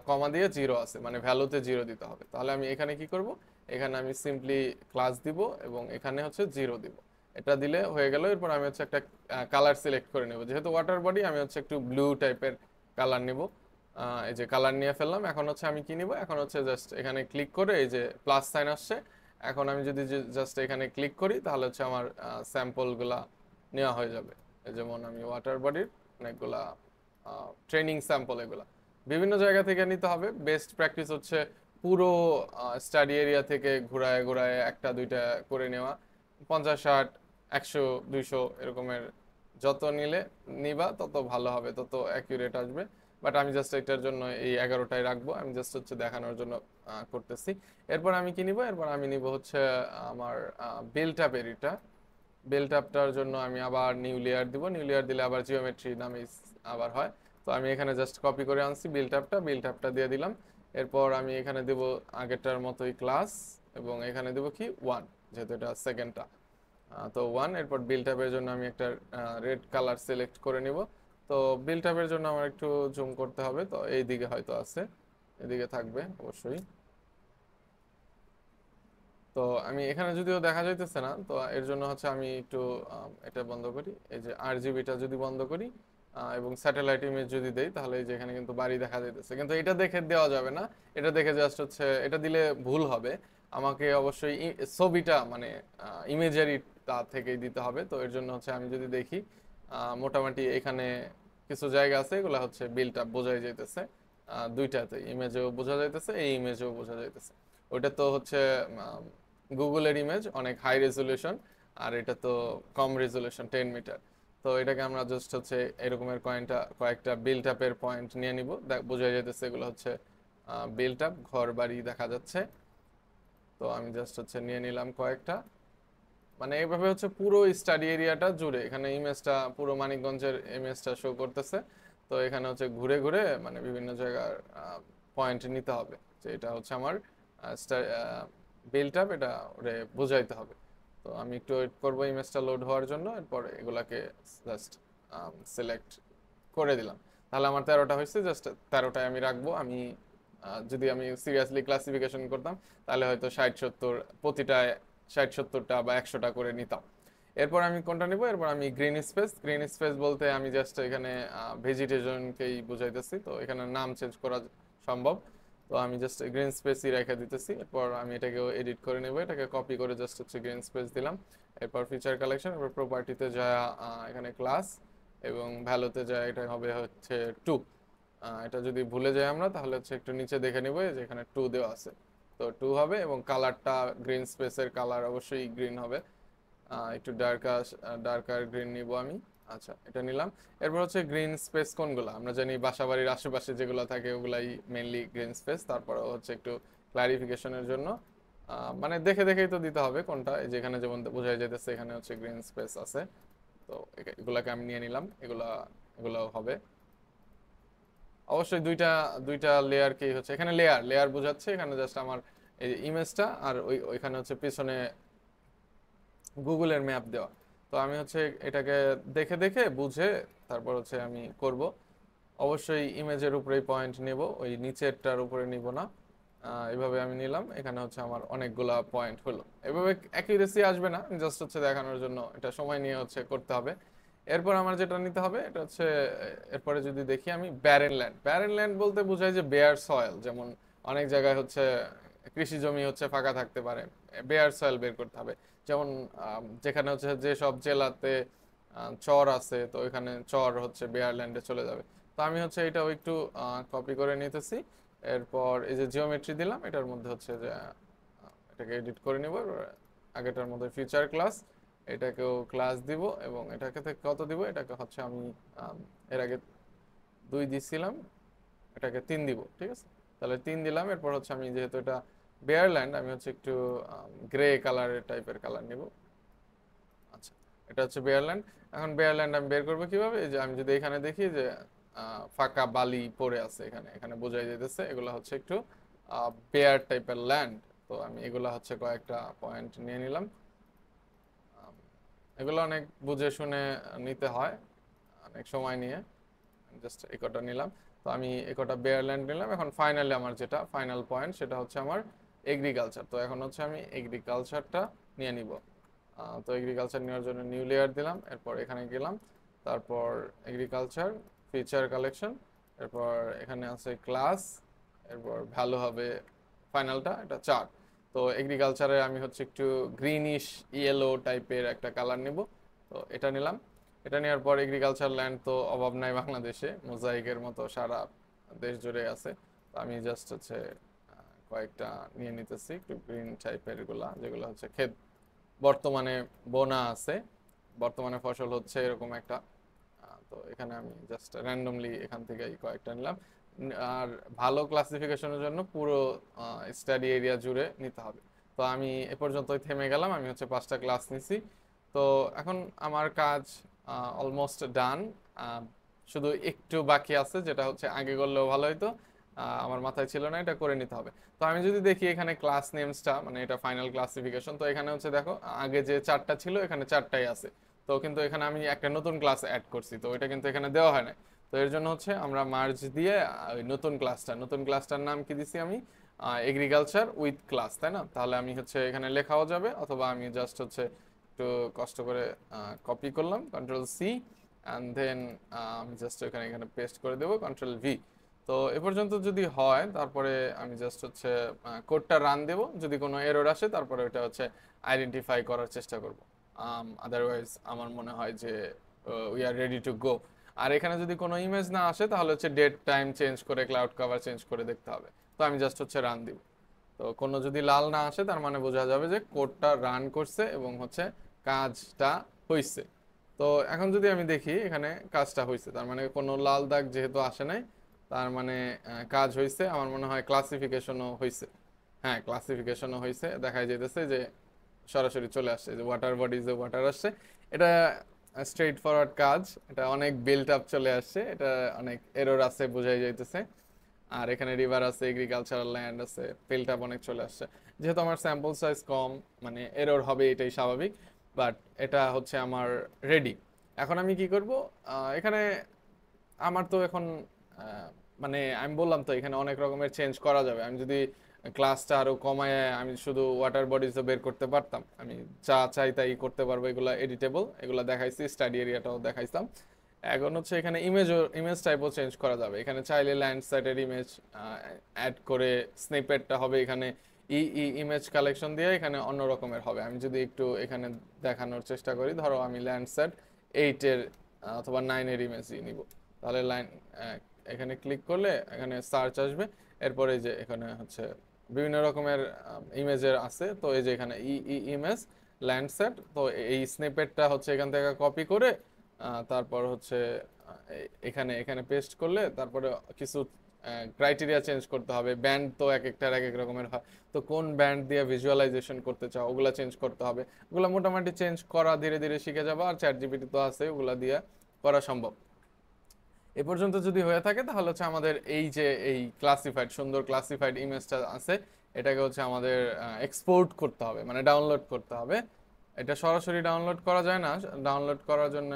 S1: কমা দিয়ে 0 আছে, মানে ভ্যালুতে 0 দিতে হবে। তাহলে আমি এখানে কি করব, এখানে আমি সিম্পলি ক্লাস দিব এবং এখানে হচ্ছে 0 দিব, এটা দিলে হয়ে গেল। এরপর আমি হচ্ছে একটা কালার সিলেক্ট করে নেব, যেহেতু ওয়াটার বডি আমি হচ্ছে একটু ব্লু টাইপের কালার নিব। এই যে কালার নিয়ে ফেললাম। এখন হচ্ছে আমি কি নিব, এখন হচ্ছে জাস্ট এখানে ক্লিক করে এই যে প্লাস সাইন আসছে, এখন আমি যদি জাস্ট এখানে ক্লিক করি তাহলে হচ্ছে আমার স্যাম্পলগুলা নেওয়া হয়ে যাবে। যেমন আমি ওয়াটার বডির অনেকগুলা ট্রেনিং স্যাম্পল, এগুলা বিভিন্ন জায়গা থেকে নিতে হবে। বেস্ট প্র্যাকটিস হচ্ছে পুরো স্টাডি এরিয়া থেকে ঘুরায় ঘুরায় একটা দুইটা করে নেওয়া, 50 60 100 200 এরকমের যত নিবা তত ভালো হবে, তত অ্যাকিউরেট আসবে। বাট আমি জাস্ট এটার জন্য এই 11টাই রাখবো, আমি জাস্ট হচ্ছে দেখানোর জন্য করতেছি। এরপর আমি কি নিব, এরপর আমি নিব হচ্ছে আমার বিল্ট আপের এটা, বিল্ট আপটার জন্য আমি আবার নিউ লেয়ার দিব, নিউ লেয়ার দিলে আবার জিওমেট্রি নামে আবার হয়। তো আমি এখানে জাস্ট কপি করে আনছি বিল্ট আপটা দিয়ে দিলাম। এরপর আমি এখানে দেব আগেরটার মতোই ক্লাস, এবং এখানে দেব কি 1, যেহেতু এটা সেকেন্ডটা। তো 1, এরপর বিল্ট আপের জন্য আমি একটা রেড কালার সিলেক্ট করে নিব। তো বিল্ট আপের জন্য আমার একটু জুম করতে হবে, তো এই দিকে হয়তো আছে, এদিকে থাকবে অবশ্যই। তো আমি এখানে যদিও দেখা যাইতেছে না, তো এর জন্য হচ্ছে আমি একটু এটা বন্ধ করি, এই যে আরজিবিটা যদি বন্ধ করি এবং স্যাটেলাইট ইমেজ যদি দেই, তাহলে এই যে এখানে কিন্তু বাড়ি দেখা যাইতেছে, কিন্তু এটা দেখে দেওয়া যাবে না। এটা দেখে জাস্ট হচ্ছে এটা দিলে ভুল হবে। আমাকে অবশ্যই ছবিটা মানে ইমেজারি তা থেকেই দিতে হবে। তো এর জন্য হচ্ছে আমি যদি দেখি মোটামুটি এখানে কিছু জায়গা আছে, এগুলো হচ্ছে বিলটা বোঝাই যাইতেছে, দুইটাতে ইমেজেও বোঝা যাইতেছে, এই ইমেজেও বোঝা যাইতেছে। ওইটা তো হচ্ছে গুগলের ইমেজ অনেক হাই রেজলিউশন, আর এটা তো কম রেজলিউশন 10 মিটার। তো এটাকে আমরা জাস্ট হচ্ছে এরকমের কয়েকটা বিল্ট আপের পয়েন্ট নিয়ে নিব, বোঝা যাইতেছে এগুলো হচ্ছে বিল্ট আপ, ঘর বাড়ি দেখা যাচ্ছে। তো আমি জাস্ট হচ্ছে নিয়ে নিলাম কয়েকটা, মানে এইভাবে হচ্ছে পুরো স্টাডি এরিয়াটা জুড়ে এখানে ইমেজটা, পুরো মানিকগঞ্জের ইমেজটা শো করতেছে। তো এখানে হচ্ছে ঘুরে ঘুরে মানে বিভিন্ন জায়গার পয়েন্ট নিতে হবে, যে এটা হচ্ছে আমার বিল্ট আপ, এটা ওরে বোঝাইতে হবে। তো আমি একটু ওয়েট করবো ইমেজটা লোড হওয়ার জন্য, এরপর এগুলাকে জাস্ট সিলেক্ট করে দিলাম। তাহলে আমার 13টা হয়েছে, জাস্ট 13টায় আমি রাখবো। আমি যদি আমি সিরিয়াসলি ক্লাসিফিকেশন করতাম, তাহলে হয়তো 60-70 প্রতিটায় 60-70টা বা 100টা করে নিতাম। এরপর আমি কোনটা নিব, এরপর আমি গ্রিন স্পেস বলতে আমি জাস্ট এখানে ভেজিটেশনকেই বুঝাইতেছি, তো এখানে নাম চেঞ্জ করা সম্ভব। তো আমি জাস্ট গ্রিন স্পেসই রেখে দিতেছি। এরপর আমি এটাকেও এডিট করে নেব, এটাকে কপি করে জাস্ট হচ্ছে গ্রিন স্পেস দিলাম। এরপর ফিচার কালেকশন, এরপর প্রপার্টিতে যায় এখানে ক্লাস, এবং ভ্যালুতে যায় এটা হবে হচ্ছে 2। এটা যদি ভুলে যাই আমরা, তাহলে হচ্ছে একটু নিচে দেখে নিব যে এখানে 2 দেওয়া আছে, তো 2 হবে। এবং কালারটা গ্রিন স্পেসের কালার অবশ্যই গ্রিন হবে, একটু ডার্কার গ্রিন নিব আমি। আচ্ছা, এটা নিলাম। এরপর হচ্ছে গ্রিন স্পেস কোনগুলো আমরা জানি, বাসাবাড়ির আশেপাশে যেগুলো থাকে ওগুলাই মেইনলি গ্রিন স্পেস। তারপরে হচ্ছে একটু ক্লারিফিকেশনের জন্য মানে দেখে দেখেই তো দিতে হবে কোনটা, এই যেখানে যেমন বোঝাই যাইতেছে এখানে হচ্ছে গ্রিন স্পেস আছে। তো এগুলাকে আমি নিয়ে নিলাম, এগুলো হবে। অবশ্যই দুইটা দুইটা লেয়ারকেই হচ্ছে এখানে লেয়ার লেয়ার বোঝাচ্ছে, এখানে জাস্ট আমার এই ইমেজটা, আর ওইখানে হচ্ছে পিছনে গুগলের ম্যাপ দেওয়া। তো আমি হচ্ছে এটাকে দেখে দেখে বুঝে তারপর হচ্ছে আমি করব। অবশ্যই ইমেজের উপরেই পয়েন্ট নেব, ওই নিচেরটার উপরে নিব না। এভাবে আমি নিলাম, এখানে হচ্ছে আমার অনেকগুলা পয়েন্ট হলো। এভাবে অ্যাকিউরেসি আসবে না, জাস্ট হচ্ছে দেখানোর জন্য, এটা সময় নিয়ে হচ্ছে করতে হবে। এরপর আমার যেটা নিতে হবে এটা হচ্ছে এরপরে যদি দেখি আমি ব্যারেন ল্যান্ড বলতে বোঝায় যে বেয়ার সয়েল, যেমন অনেক জায়গায় হচ্ছে কৃষি জমি হচ্ছে ফাঁকা থাকতে পারে, বেয়ার সয়েল বের করতে হবে। যেমন যেখানে হচ্ছে যে সব জেলাতে চর আছে, তো এখানে চর হচ্ছে বেয়ার ল্যান্ডে চলে যাবে। তো আমি হচ্ছে এটাও একটু কপি করে নিতেছি। এরপর এই যে জিওমেট্রি দিলাম, এটার মধ্যে হচ্ছে যে এটাকে এডিট করে নিব। আগেটার মধ্যে ফিচার ক্লাস, এটাকেও ক্লাস দিব, এবং এটাকে থেকে কত দিব, এটাকে হচ্ছে আমি এর আগে 2 দিছিলাম, এটাকে 3 দিব, ঠিক আছে। তাহলে 3 দিলাম। এরপর হচ্ছে আমি যেহেতু এটা বেয়ারল্যান্ড, আমি হচ্ছে একটু গ্রে কালারের টাইপের কালার নিব। আচ্ছা, এটা হচ্ছে বেয়ারল্যান্ড। এখন বেয়ারল্যান্ড আমি বের করবো কিভাবে, এই যে আমি যদি এখানে দেখি যে ফাঁকা বালি পড়ে আছে, এখানে এখানে বোঝাই যেতেছে এগুলো হচ্ছে একটু বেয়ার টাইপের ল্যান্ড। তো আমি এগুলা হচ্ছে কয়েকটা পয়েন্ট নিয়ে নিলাম। এগুলো অনেক বুঝে শুনে নিতে হয়, অনেক সময় নিয়ে। জাস্ট এই কটা নিলাম। তো আমি এই কটা বেয়ারল্যান্ড নিলাম। এখন ফাইনালি আমার যেটা ফাইনাল পয়েন্ট, সেটা হচ্ছে আমার এগ্রিকালচার। তো এখন হচ্ছে আমি এগ্রিকালচারটা নিয়ে নিব। তো এগ্রিকালচার নেওয়ার জন্য নিউ লেয়ার দিলাম, এরপর এখানে গেলাম, তারপর এগ্রিকালচার ফিচার কালেকশন, এরপর এখানে আছে ক্লাস, এরপর ভ্যালু হবে ফাইনালটা এটা 4। তো এগ্রিকালচারে আমি হচ্ছে একটু গ্রিনিশ ইয়েলো টাইপের একটা কালার নিব। তো এটা নিলাম। এটা নেওয়ার পর এগ্রিকালচার ল্যান্ড তো অভাব নাই বাংলাদেশে, মোজাইকের মতো সারা দেশ জুড়ে আছে। তো আমি জাস্ট হচ্ছে কয়েকটা নিয়ে নিতেছি একটু গ্রিন টাইপের গুলা, যেগুলো হচ্ছে ক্ষেত বর্তমানে বোনা আছে, বর্তমানে ফসল হচ্ছে এরকম একটা। তো এখানে আমি জাস্ট র্যান্ডমলি এখান থেকে কয়েকটা নিলাম। আর ভালো ক্লাসিফিকেশনের জন্য পুরো স্টাডি এরিয়া জুড়ে নিতে হবে। তো আমি এ পর্যন্তই থেমে গেলাম, আমি হচ্ছে 5টা ক্লাস নিছি। তো এখন আমার কাজ অলমোস্ট ডান, শুধু একটু বাকি আছে, যেটা হচ্ছে আগে করলেও ভালো হতো, আমার মাথায় ছিল না, এটা করে নিতে হবে। তো আমি যদি দেখি এখানে ক্লাস নেমসটা, মানে এটা ফাইনাল ক্লাসিফিকেশন, তো এখানে হচ্ছে দেখো আগে যে 4টা ছিল এখানে 4টাই আছে। তো কিন্তু এখানে আমি একটা নতুন ক্লাস অ্যাড করছি, তো এটা কিন্তু এখানে দেওয়া হয় না। তো এর জন্য হচ্ছে আমরা মার্জ দিয়ে ওই নতুন ক্লাসটার নাম কি দিছি আমি, এগ্রিকালচার উইথ ক্লাস, তাই না? তাহলে আমি হচ্ছে এখানে লেখাও যাবে, অথবা আমি জাস্ট হচ্ছে একটু কষ্ট করে কপি করলাম, কন্ট্রোল সি, অ্যান্ড দেন আমি জাস্ট এখানে এখানে পেস্ট করে দেবো, কন্ট্রোল ভি। তো এ পর্যন্ত যদি হয়, তারপরে আমি জাস্ট হচ্ছে কোডটা রান দেব, যদি কোনো এরর আসে তারপরে ওটা হচ্ছে আইডেন্টিফাই করার চেষ্টা করব। আদারওয়াইজ আমার মনে হয় যে we are ready to go. আর এখানে যদি কোনো ইমেজ না আসে তাহলে হচ্ছে ডেট টাইম চেঞ্জ করে, ক্লাউড কভার চেঞ্জ করে দেখতে হবে। তো আমি জাস্ট হচ্ছে রান দিব। তো কোনো যদি লাল না আসে তার মানে বোঝা যাবে যে কোডটা রান করছে এবং হচ্ছে কাজটা হইছে। তো এখন যদি আমি দেখি এখানে কাজটা হইছে, তার মানে কোনো লাল দাগ যেহেতু আসে নাই, তার মানে কাজ হইছে। আমার মনে হয় ক্লাসিফিকেশনও হইছে। হ্যাঁ, ক্লাসিফিকেশনও হইছে, দেখা যাইতেছে যে সরাসরি চলে আসছে যে ওয়াটার বডিজে ওয়াটার আসছে। এটা স্ট্রেইট ফরওয়ার্ড কাজ, এটা অনেক বিল্ট আপ চলে আসছে, এটা অনেক এরর আছে বোঝাই যাইতেছে। আর এখানে রিভার আছে, এগ্রিকালচারাল ল্যান্ড আছে, বিল্ট আপ অনেক চলে আসছে। যেহেতু আমার স্যাম্পল সাইজ কম, মানে এরর হবে এটাই স্বাভাবিক, বাট এটা হচ্ছে আমার রেডি। এখন আমি কি করব, এখানে আমার তো এখন আহ, মানে আমি বললাম তো এখানে অনেক রকমের চেঞ্জ করা যাবে। আমি যদি ক্লাসটা আরো কমায় আমি শুধু ওয়াটার বডিজও বের করতে পারতাম, আমি যা চাই তাই করতে পারবো। এগুলা এডিটেবল, এগুলা দেখাইছি, স্টাডি এরিয়াটাও দেখাইতাম। এখন হচ্ছে এখানে ইমেজ টাইপও চেঞ্জ করা যাবে। এখানে চাইলে ল্যান্ডস্কেপের ইমেজ অ্যাড করে স্নিপেটটা হবে এখানে ইমেজ কালেকশন দিয়ে এখানে অন্য রকমের হবে। আমি যদি একটু এখানে দেখানোর চেষ্টা করি, ধরো আমি ল্যান্ডস্কেপ 8-এর অথবা 9-এর ইমেজই নিব, তাহলে এখানে ক্লিক করলে এখানে সার্চ আসবে। এরপরে যে এখানে হচ্ছে বিভিন্ন রকমের ইমেজের আছে, তো এই যে এখানে ইমেজ ল্যান্ডস্কেপ, তো এই স্নিপেটটা হচ্ছে এখান থেকে কপি করে তারপর হচ্ছে এখানে এখানে পেস্ট করলে তারপরে কিছু ক্রাইটেরিয়া চেঞ্জ করতে হবে। ব্যান্ড তো এক একটার এক এক রকমের হয়, তো কোন ব্যান্ড দিয়ে ভিজুয়ালাইজেশন করতে চাও ওগুলা চেঞ্জ করতে হবে। ওগুলা মোটামুটি চেঞ্জ করা ধীরে ধীরে শিখে যাবো, আর চ্যাট জিপিটি তো আছে, ওগুলা দিয়ে করা সম্ভব। এ পর্যন্ত যদি হয়ে থাকে তাহলে হচ্ছে আমাদের এই যে এই ক্লাসিফাইড সুন্দর ক্লাসিফাইড ইমেজটা আছে, এটাকে হচ্ছে আমাদের এক্সপোর্ট করতে হবে, মানে ডাউনলোড করতে হবে। এটা সরাসরি ডাউনলোড করা যায় না, ডাউনলোড করার জন্য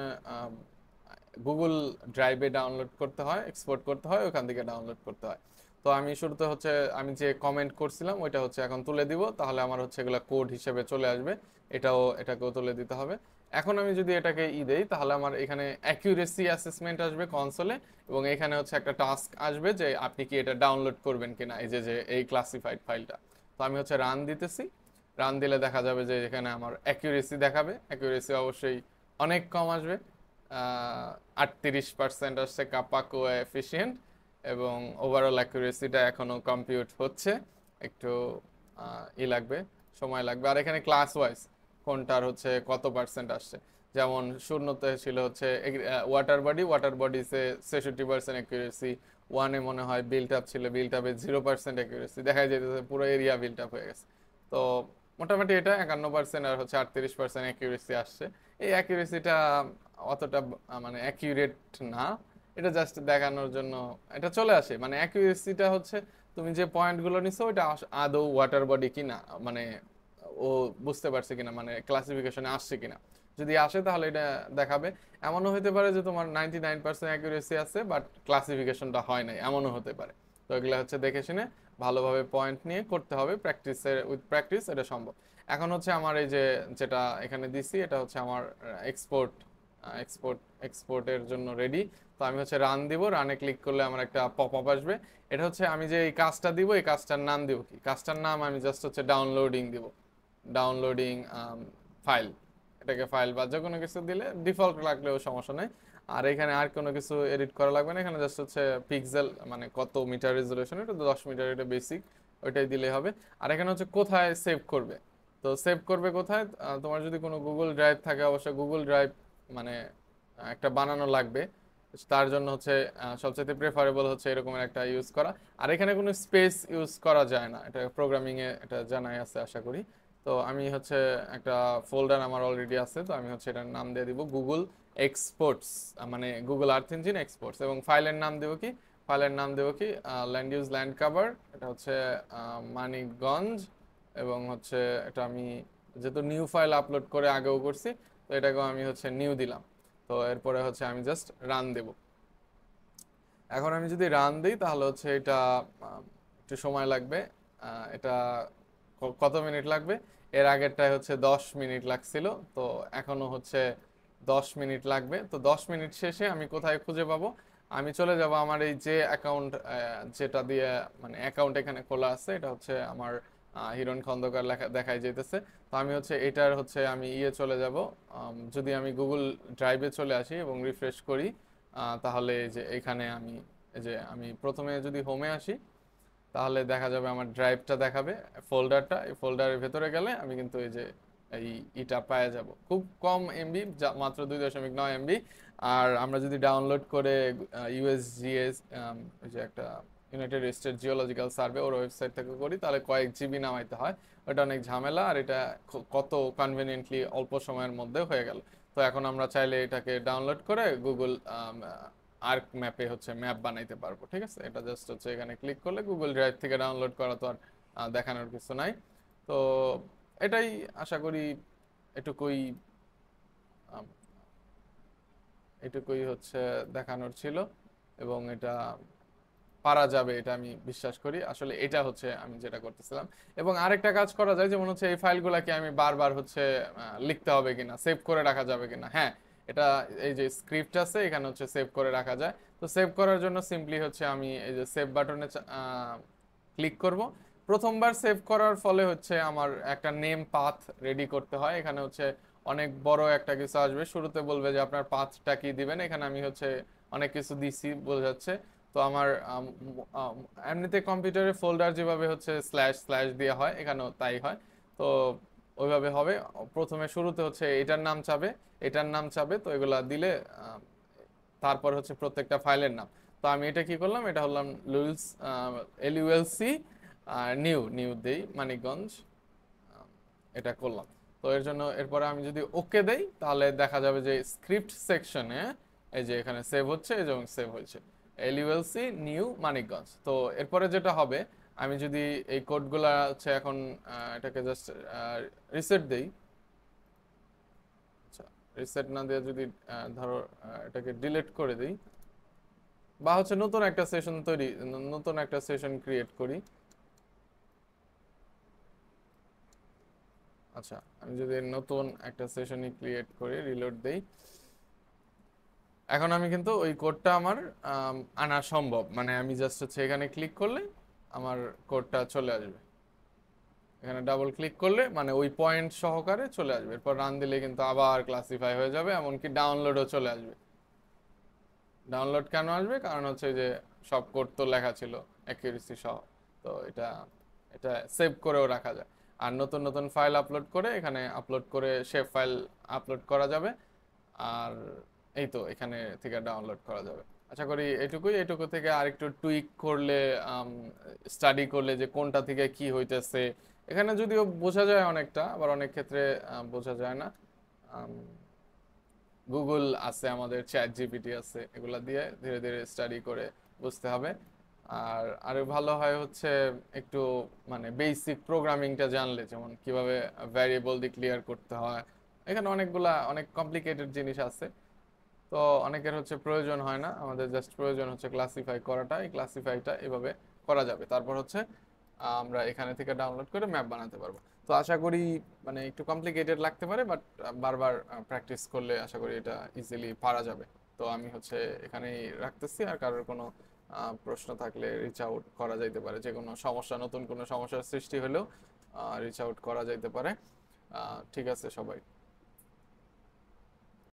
S1: গুগল ড্রাইভে ডাউনলোড করতে হয়, এক্সপোর্ট করতে হয়, ওখান থেকে ডাউনলোড করতে হয়। তো আমি শুরুতে হচ্ছে আমি যে কমেন্ট করছিলাম ওইটা হচ্ছে এখন তুলে দিব, তাহলে আমার হচ্ছে এগুলা কোড হিসেবে চলে আসবে। এটাকেও তুলে দিতে হবে। এখন আমি যদি এটাকে দেই তাহলে আমার এখানে অ্যাকিউরেসি অ্যাসেসমেন্ট আসবে কনসোলে, এবং এখানে হচ্ছে একটা টাস্ক আসবে যে আপনি কি এটা ডাউনলোড করবেন কিনা, এই যে যে এই ক্লাসিফাইড ফাইলটা। তো আমি হচ্ছে রান দিতেছি। রান দিলে দেখা যাবে যে এখানে আমার অ্যাকিউরেসি দেখাবে, অ্যাকিউরেসি অবশ্যই অনেক কম আসবে। 38% আসছে কাপা কোএফিসিয়েন্ট, এবং ওভারঅল অ্যাকুরেসিটা এখনো কম্পিউট হচ্ছে, একটু লাগবে, সময় লাগবে। আর এখানে ক্লাস ওয়াইজ কোনটার হচ্ছে কত পার্সেন্ট আসছে, যেমন শূন্যতে ছিল হচ্ছে ওয়াটার বডিতে 66% অ্যাকুরেসি, ওয়ানে মনে হয় বিল্ট আপ ছিল, বিল্ট আপে 0% অ্যাকুরেসি, দেখা যেতেছে পুরো এরিয়া বিল্ট আপ হয়ে গেছে। তো মোটামুটি এটা 51% আর হচ্ছে 38% অ্যাকুরেসি আসছে। এই অ্যাকুরেসিটা অতটা মানে অ্যাকিউরেট না, এটা জাস্ট দেখানোর জন্য এটা চলে আসে। মানে অ্যাকিউরেসিটা হচ্ছে তুমি যে পয়েন্টগুলো নিছো ওইটা আদৌ ওয়াটার বডি কিনা, মানে ও বুঝতে পারছে কিনা, মানে ক্লাসিফিকেশনে আসছে কিনা। যদি আসে তাহলে এটা দেখাবে। এমনও হতে পারে যে তোমার 99% অ্যাকুরেসি আছে বাট ক্লাসিফিকেশনটা হয় নাই, এমনও হতে পারে। তো এগুলো হচ্ছে দেখে শুনে ভালোভাবে পয়েন্ট নিয়ে করতে হবে, প্র্যাকটিসের উইথ প্র্যাকটিস এটা সম্ভব। এখন হচ্ছে আমার এই যে যেটা এখানে দিছি এটা হচ্ছে আমার এক্সপোর্ট এক্সপোর্ট এক্সপোর্টের জন্য রেডি। তো আমি হচ্ছে রান দিব, রানে ক্লিক করলে আমার একটা পপ আপ আসবে। এটা হচ্ছে আমি যে এই কাজটা দিব, এই কাজটার নাম দিব কি, কাজটার নাম আমি জাস্ট হচ্ছে ডাউনলোডিং দিব, ডাউনলোডিং ফাইল। এটাকে ফাইল বা যে কোনো কিছু দিলে ডিফল্ট লাগলেও সমস্যা নেই। আর এখানে আর কোনো কিছু এডিট করা লাগবে না, এখানে জাস্ট হচ্ছে পিক্সেল মানে কত মিটার রেজলিউশন, এটা 10 মিটার, এটা বেসিক, ওইটাই দিলেই হবে। আর এখানে হচ্ছে কোথায় সেভ করবে, তো সেভ করবে কোথায়, তোমার যদি কোনো গুগল ড্রাইভ থাকে অবশ্যই গুগল ড্রাইভ মানে একটা বানানো লাগবে। তার জন্য হচ্ছে সবচেয়ে প্রেফারেবল হচ্ছে এরকমের একটা ইউজ করা। আর এখানে কোনো স্পেস ইউজ করা যায় না, এটা প্রোগ্রামিং এ এটা জানাই আছে আশা করি। তো আমি হচ্ছে একটা ফোল্ডার আমার অলরেডি আছে, তো আমি হচ্ছে এটার নাম দিয়ে দিব গুগল এক্সপোর্টস, মানে গুগল আর্থ ইঞ্জিন এক্সপোর্টস। এবং ফাইলের নাম দেবো কি, ফাইলের নাম দেবো কি ল্যান্ড ইউজ ল্যান্ড কাভার, এটা হচ্ছে মানিকগঞ্জ। এবং হচ্ছে এটা আমি যেহেতু নিউ ফাইল আপলোড করে আগেও করছি, তো এটাকেও আমি হচ্ছে নিউ দিলাম। তো এরপরে হচ্ছে আমি জাস্ট রান দেব। এখন আমি যদি রান দিই তাহলে হচ্ছে এটা একটু সময় লাগবে। এটা কত মিনিট লাগবে? এর আগেরটায় হচ্ছে 10 মিনিট লাগছিল, তো এখনো হচ্ছে 10 মিনিট লাগবে। তো 10 মিনিট শেষে আমি কোথায় খুঁজে পাবো? আমি চলে যাব আমার এই যে অ্যাকাউন্ট, যেটা দিয়ে মানে অ্যাকাউন্ট এখানে খোলা আছে, এটা হচ্ছে আমার হিরণ খন্দকার লেখা দেখাই যাইতেছে। তো আমি হচ্ছে এটার হচ্ছে আমি চলে যাব। যদি আমি গুগল ড্রাইভে চলে আসি এবং রিফ্রেশ করি, তাহলে এই যে এখানে আমি এই যে আমি প্রথমে যদি হোমে আসি, তাহলে দেখা যাবে আমার ড্রাইভটা দেখাবে, ফোল্ডারটা। এই ফোল্ডারের ভেতরে গেলে আমি কিন্তু এই যে এই ইটা পাওয়া যাব, খুব কম এমবি, মাত্র 2.9 এমবি। আর আমরা যদি ডাউনলোড করে ইউএসজিএস, ওই যে একটা ইউনাইটেড স্টেট জিওলজিক্যাল সার্ভে ওর ওয়েবসাইট থেকে করি, তাহলে কয়েক জিবি নামাইতে হয়। ওটা অনেক ঝামেলা, আর এটা কত কনভেনিয়েন্টলি অল্প সময়ের মধ্যে হয়ে গেল। তো এখন আমরা চাইলে এটাকে ডাউনলোড করে গুগল আর্ক ম্যাপে হচ্ছে ম্যাপ বানাইতে পারবো। ঠিক আছে, এটা জাস্ট হচ্ছে এখানে ক্লিক করলে গুগল ড্রাইভ থেকে ডাউনলোড করা তো আর দেখানোর কিছু নাই। তো এটাই আশা করি এটুকুই আম, এটুকুই হচ্ছে দেখানোর ছিল, এবং এটা পারা যাবে এটা আমি বিশ্বাস করি। আসলে এটা হচ্ছে আমি যেটা করতেছিলাম। এবং আরেকটা কাজ করা যায়, যেমন হচ্ছে এই ফাইলগুলোকে আমি বারবার হচ্ছে লিখতে হবে কিনা, সেভ করে রাখা যাবে কিনা। হ্যাঁ, এটা এই যে স্ক্রিপ্ট আছে এখানে হচ্ছে সেভ করে রাখা যায়। তো সেভ করার জন্য সিম্পলি হচ্ছে আমি এই যে সেভ বাটনে ক্লিক করব। প্রথমবার সেভ করার ফলে হচ্ছে আমার একটা নেম পাথ রেডি করতে হয়। এখানে হচ্ছে অনেক বড় একটা কিছু আসবে, শুরুতে বলবে যে আপনার পাথটা কি দিবেন। এখানে আমি হচ্ছে অনেক কিছু দিছি বোঝাচ্ছে। তো আমার এমনিতে কম্পিউটারে ফোল্ডার যেভাবে হচ্ছে স্ল্যাশ স্ল্যাশ দেওয়া হয়, এখানেও তাই হয়। তো ওইভাবে হবে। প্রথমে শুরুতে হচ্ছে এটার নাম চাবে, এটার নাম চাবে, তো এগুলা দিলে তারপর হচ্ছে প্রত্যেকটা ফাইলের নাম। তো আমি এটা কি করলাম, এটা হলাম লুইলস, LULC নিউ নিউ দেই মানিকগঞ্জ, এটা করলাম। তো এর জন্য এরপরে আমি যদি ওকে দেই, তাহলে দেখা যাবে যে স্ক্রিপ্ট সেকশনে এই যে এখানে সেভ হচ্ছে, এই যেমন সেভ হয়েছে LULC নিউ মানিকগঞ্জ। তো এরপরে যেটা হবে, আমি যদি এই কোডগুলা হচ্ছে এখন এটাকে জাস্ট রিসেট দেই। আচ্ছা, রিসেট না দিয়ে যদি ধরো এটাকে ডিলিট করে দিই, বা হচ্ছে নতুন একটা সেশন ক্রিয়েট করি। আচ্ছা, আমি যদি নতুন একটা সেশনই ক্রিয়েট করি, রিলোড দেই, এখন আমি কিন্তু ওই কোডটা আমার আনা সম্ভব। মানে আমি জাস্ট হচ্ছে এখানে ক্লিক করলে আমার কোডটা চলে আসবে। এখানে ডাবল ক্লিক করলে মানে ওই পয়েন্ট সহকারে চলে আসবে। এরপর রান দিলে কিন্তু আবার ক্লাসিফাই হয়ে যাবে, এমনকি ডাউনলোডও চলে আসবে। ডাউনলোড কেন আসবে? কারণ হচ্ছে যে সব কোড তো লেখা ছিল অ্যাকিউরেসি সহ। তো এটা এটা সেভ করেও রাখা যায়। আর নতুন নতুন ফাইল আপলোড করে এখানে আপলোড করে সেভ ফাইল আপলোড করা যাবে। আর এই তো এখানে থেকে ডাউনলোড করা যাবে। আশা করি এটুকু থেকে আরেকটু টুইক করলে, স্টাডি করলে যে কোনটা থেকে কি হইতেছে, এখানে যদিও বোঝা যায় অনেকটা, আবার অনেক ক্ষেত্রে বোঝা যায় না। গুগল আছে, আমাদের চ্যাট জিপিটি আছে, এগুলা দিয়ে ধীরে ধীরে স্টাডি করে বুঝতে হবে। আর আরো ভালো হয় হচ্ছে একটু মানে বেসিক প্রোগ্রামিংটা জানলে, যেমন কিভাবে ভ্যারিয়েবল ডিক্লেয়ার করতে হয়। এখানে অনেক কমপ্লিকেটেড জিনিস আছে। তো অনেকের হচ্ছে প্রয়োজন হয় না, আমাদের জাস্ট প্রয়োজন হচ্ছে ক্লাসিফাই করাটা। এই ক্লাসিফাইটা এভাবে করা যাবে। তারপর হচ্ছে আমরা এখানে থেকে ডাউনলোড করে ম্যাপ বানাতে পারবো। তো আশা করি মানে একটু কমপ্লিকেটেড লাগতে পারে, বাট বারবার প্র্যাকটিস করলে আশা করি এটা ইজিলি পারা যাবে। তো আমি হচ্ছে এখানেই রাখতেছি। আর কারোর কোনো প্রশ্ন থাকলে রিচ আউট করা যাইতে পারে, যে কোনো সমস্যা, নতুন কোনো সমস্যার সৃষ্টি হলেও রিচ আউট করা যাইতে পারে। ঠিক আছে সবাই।